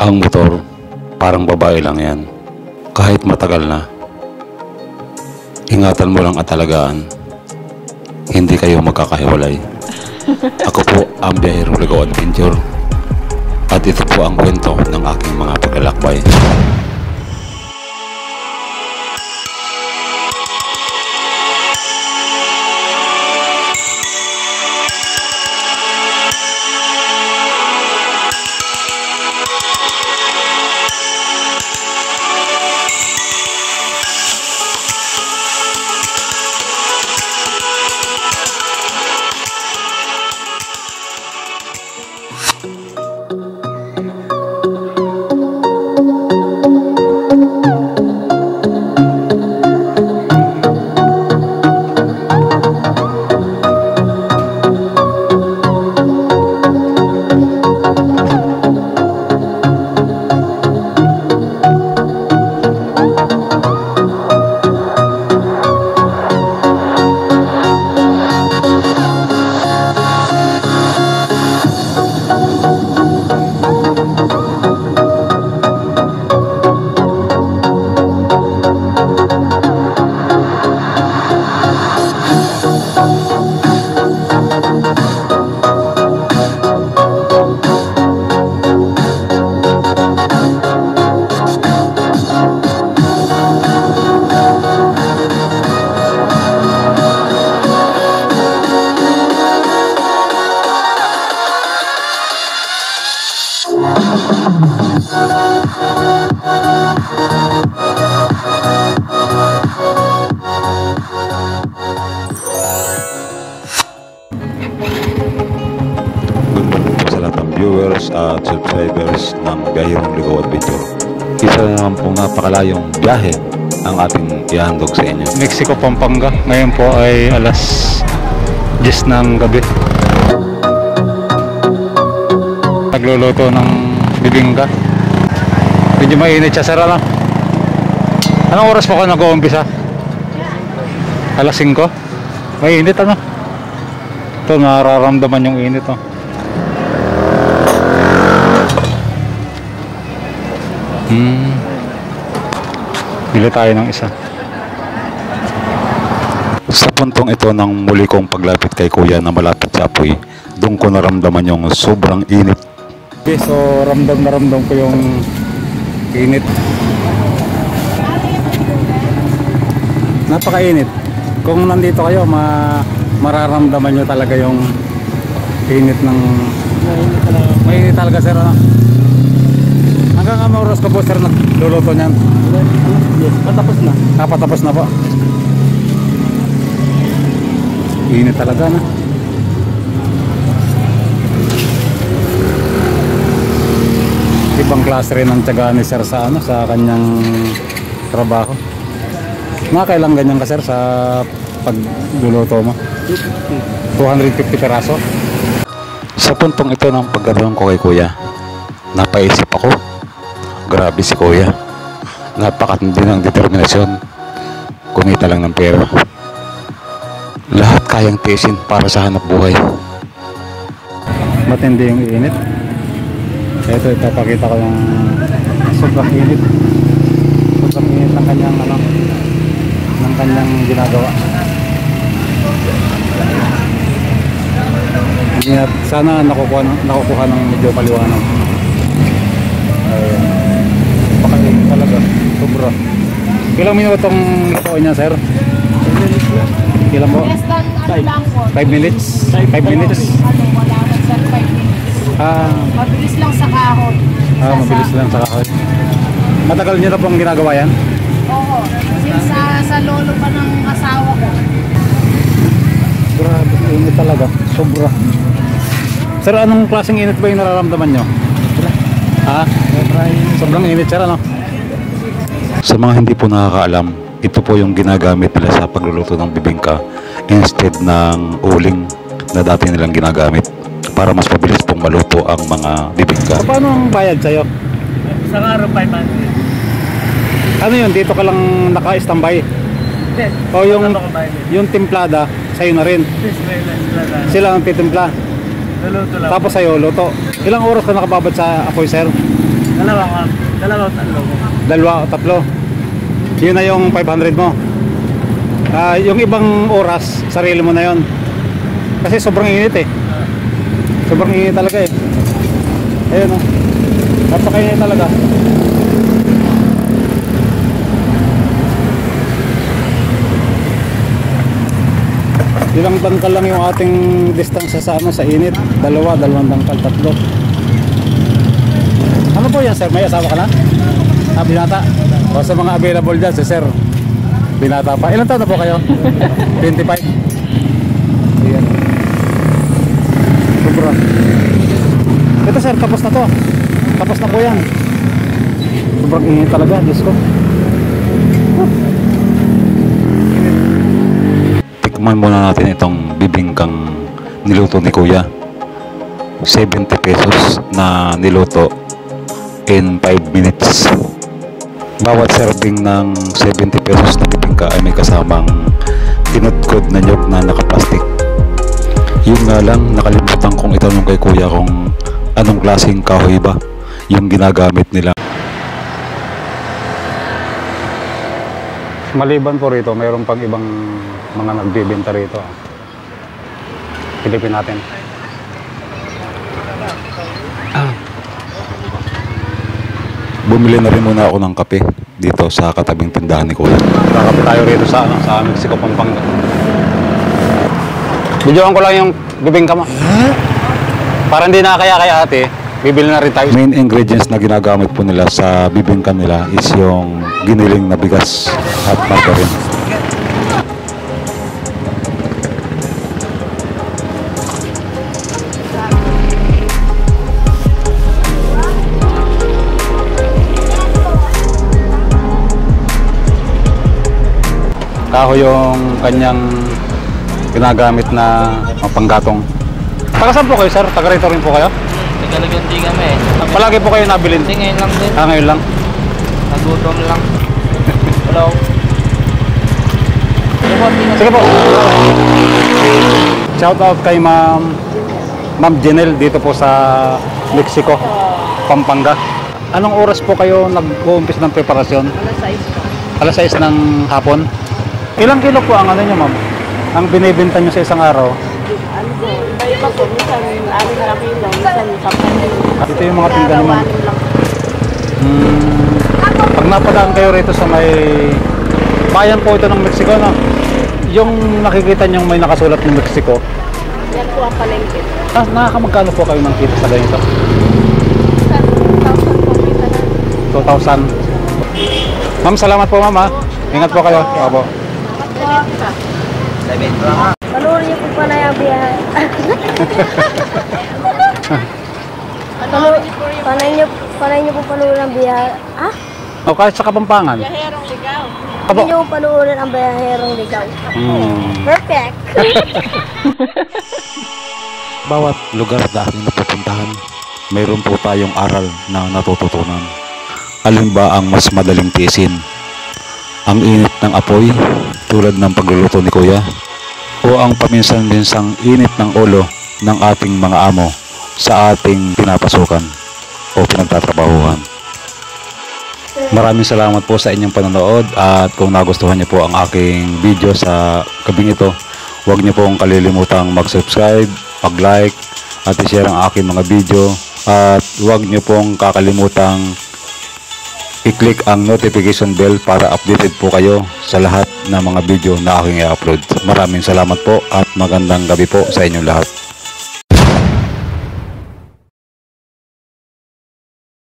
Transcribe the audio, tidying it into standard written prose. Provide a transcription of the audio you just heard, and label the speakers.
Speaker 1: Ang motor, parang babae lang yan. Kahit matagal na. Ingatan mo lang at alagaan. Hindi kayo magkakahiwalay. Ako po ang Biyahero Ligaw Adventure. At ito po ang kwento ng aking mga paglalakbay. Viewers at subscribers ng Biyahero Ligaw Adventure. Isa naman pong napakalayong biyahe ang ating ihandog sa inyo.
Speaker 2: Mexico, Pampanga. Ngayon po ay alas 10 ng gabi. Nagluluto ng bibingka. Medyo mainit siya, sir, ano? Anong oras po ka nag-uumpisa? Alas 5? Mainit, ano? Ito, nararamdaman yung init, oh. Bili tayo ng isa.
Speaker 1: Sa puntong ito ng muli kong paglapit kay Kuya na malapit sa apoy, doon ko naramdaman yung sobrang init.
Speaker 2: Okay, so ramdam na ramdam ko yung init. Napakainit. Kung nandito kayo, mararamdaman nyo talaga yung init ng... Mainit talaga, sir, ano? Hanggang ang oras ko po, sir, nagluluto niyan? Patapos na. Patapos na po. Init talaga, na. Ibang klase rin ang tiyaga ni sir sa, sa kanyang trabaho. Kailang ganyan ka, sir, sa pagluluto mo? 250 peraso.
Speaker 1: Sa puntong ito ng pagkaroon ko kay Kuya, napaisip ako. Grabe si Kuya. Napakatindi ng determinasyon. Kumita lang ng pera. Lahat kayang tiisin para sa hanap buhay.
Speaker 2: Matindi yung init. Ito, ipapakita ko yung sobrang init. Sobrang init ng kanyang ng kanyang ginagawa. Sana nakukuha ng medyo paliwanag. Napakainit talaga, sobra. Ilang minuto itong lutuin niya, sir? 5 minutes lang. Ilan po? 5 minutes? 5 minutes?
Speaker 3: Wala man, sir, 5 minutes. Mabilis lang sa kahon.
Speaker 2: Mabilis lang sa kahon. Matagal niyo na pong ginagawa yan?
Speaker 3: Oo. Since sa lolo pa ng asawa ko.
Speaker 2: Grabe, init talaga, sobra. Sir, anong klaseng init ba yung nararamdaman nyo? Sobrang init, sir, ano?
Speaker 1: Sa mga hindi po nakakaalam, ito po yung ginagamit nila sa pagluluto ng bibingka instead ng uling na dati nilang ginagamit para mas mabilis pong maluto ang mga bibingka.
Speaker 2: So, paano ang bayad sa'yo?
Speaker 4: Sa araw 500.
Speaker 2: Ano yun? Dito ka lang naka-standby?
Speaker 4: Hindi.
Speaker 2: O yung timplada, sa'yo na rin? Sila ang titimpla?
Speaker 4: Luluto lang.
Speaker 2: Tapos sa'yo, luto. Ilang oras ka nakababad sa apoy, sir?
Speaker 4: Dalawa, tatlo.
Speaker 2: Dalawa o tatlo. Yun na yung 500 mo. Yung ibang oras, sarili mo na yon. Kasi sobrang init eh. Sobrang init talaga eh. Ayun o. Napakainit talaga. Ilang tangkal lang yung ating distansya sa ano, sa init. Dalawang tangkal, tatlo. Ano po yan, sir? May asawa ka na? Binata? O sa mga available dyan, si sir, binata pa. Ilan taon na po kayo? 25? Ayan. Sobra. Ito sir, tapos na to. Tapos na po yan. Sobrang init talaga, Diyos ko.
Speaker 1: Tikman muna natin itong bibingkang niluto ni Kuya. 70 pesos na niluto in 5 minutes. Bawat serving ng 70 pesos na bibingka ay may kasamang tinudkod na nyog na nakaplastik. Yun nga lang, nakalimutan kong itanong kay Kuya kung anong klaseng kahoy ba yung ginagamit nila.
Speaker 2: Maliban po rito, mayroon pang ibang mga nagbibenta rito. Pilipin natin.
Speaker 1: Bumili na rin muna ako ng kape dito sa katabing tindahan ni Kuya.
Speaker 2: Kakape tayo rito sa Mexico, Pampanga. Videoan ko lang yung bibingka mo. Para hindi nakakaya-kaya ate, bibili na rin tayo.
Speaker 1: Main ingredients na ginagamit po nila sa bibingka nila is yung giniling na bigas at margarine.
Speaker 2: Kahoy yung kanyang ginagamit na panggatong. Taga saan po kayo, sir? Taga rito rin po kayo?
Speaker 4: Nagalaganti kami.
Speaker 2: Palagi po kayo nabilin?
Speaker 4: Hindi, ngayon lang din.
Speaker 2: Ngayon lang.
Speaker 4: Nagutom lang. Hello.
Speaker 2: Sige po. Shout out kay Ma'am Janelle dito po sa Mexico, Pampanga. Anong oras po kayo nag-uumpis ng preparasyon? Alas 6 ng hapon. Ilang kilo po ang ano nyo, ma'am? Ang binibenta nyo sa isang araw?
Speaker 3: Ano po, iba-iba po. Minsan, 6 na kilo. Minsan, 10
Speaker 2: Ito yung mga tinda naman. Pag napadaan kayo rito sa may bayan po ito ng Mexico, no? Yung nakikita nyo may nakasulat ng Mexico.
Speaker 3: Yan po ang palengke.
Speaker 2: Nakakamagkano po kayo ng kita sa ganito?
Speaker 3: 2,000 po kita na.
Speaker 2: 2,000. Ma'am, salamat po ma'am ha. Ingat po kayo. Opo.
Speaker 3: Panoorin niyo po pala yung biyahe. Panoorin niyo po panoorin ang biyahe. Ah?
Speaker 2: O kahit sa Kapampangan.
Speaker 3: Biyaherong ligaw.
Speaker 2: Apo.
Speaker 3: Hindi niyo po panoorin ang biyaherong ligaw. Perfect.
Speaker 1: Bawat lugar na ating napupuntahan, mayroon po tayong aral na natututunan. Alin ba ang mas madaling tiisin? Ang init ng apoy tulad ng pagluluto ni Kuya o ang paminsan-minsang init ng ulo ng ating mga amo sa ating pinapasukan o pinagtatrabahuhan. Maraming salamat po sa inyong panonood at kung nagustuhan niyo po ang aking video sa gabing ito, huwag niyo pong kalilimutang mag-subscribe, mag-like at i-share ang aking mga video at huwag niyo pong kakalimutang i-click ang notification bell para updated po kayo sa lahat ng mga video na aking i-upload. Maraming salamat po at magandang gabi po sa inyong lahat.